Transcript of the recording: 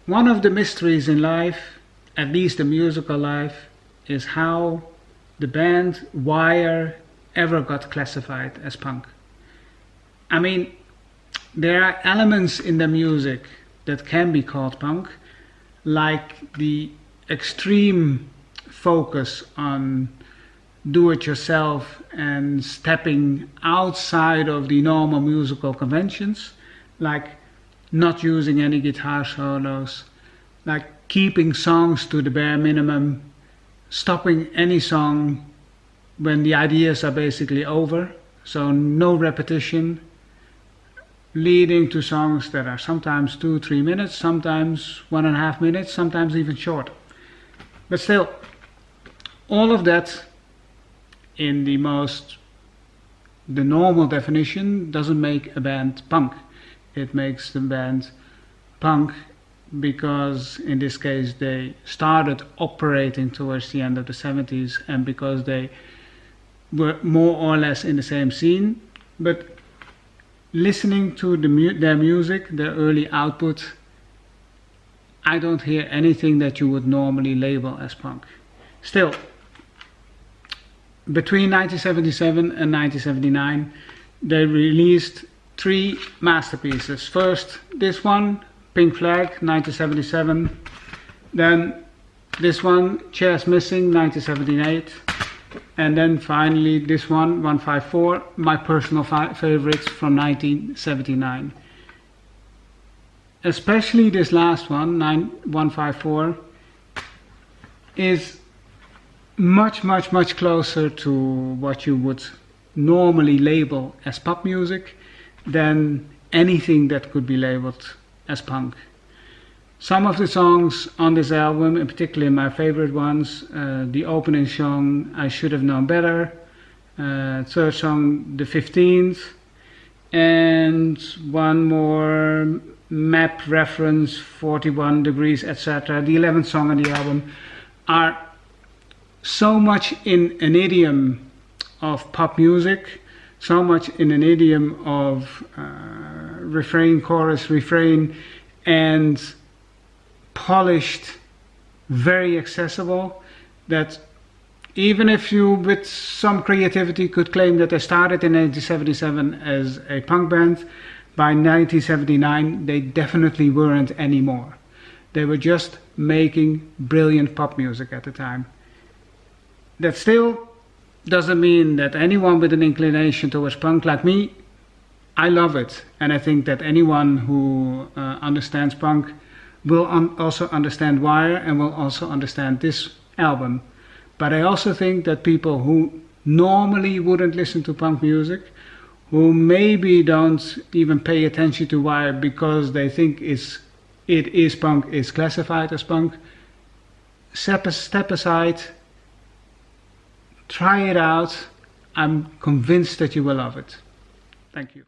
One of the mysteries in life, at least the musical life, is how the band Wire ever got classified as punk. I mean, there are elements in the music that can be called punk, like the extreme focus on do-it-yourself and stepping outside of the normal musical conventions, like not using any guitar solos, like keeping songs to the bare minimum, stopping any song when the ideas are basically over, so no repetition, leading to songs that are sometimes 2-3 minutes, sometimes 1.5 minutes, sometimes even shorter. But still, all of that in the normal definition doesn't make a band punk. It makes the band punk because in this case they started operating towards the end of the 70s and because they were more or less in the same scene. But listening to their music, their early output, I don't hear anything that you would normally label as punk. Still, between 1977 and 1979 they released 3 masterpieces. First, this one, Pink Flag, 1977. Then this one, Chairs Missing, 1978. And then finally this one, 154, my personal favorites from 1979. Especially this last one, 154, is much closer to what you would normally label as pop music than anything that could be labeled as punk. Some of the songs on this album, in particular my favorite ones, the opening song I Should Have Known Better, third song The 15th, and one more map reference, 41 Degrees, etc. The 11th song on the album are so much in an idiom of pop music, so much in an idiom of refrain, chorus, refrain, and polished, very accessible, that even if you with some creativity could claim that they started in 1977 as a punk band, by 1979 they definitely weren't anymore. They were just making brilliant pop music at the time. That still doesn't mean that anyone with an inclination towards punk like me, I love it, and I think that anyone who understands punk will also understand Wire and will also understand this album. But I also think that people who normally wouldn't listen to punk music, who maybe don't even pay attention to Wire because they think it is punk, is classified as punk, step aside, try it out. I'm convinced that you will love it. Thank you.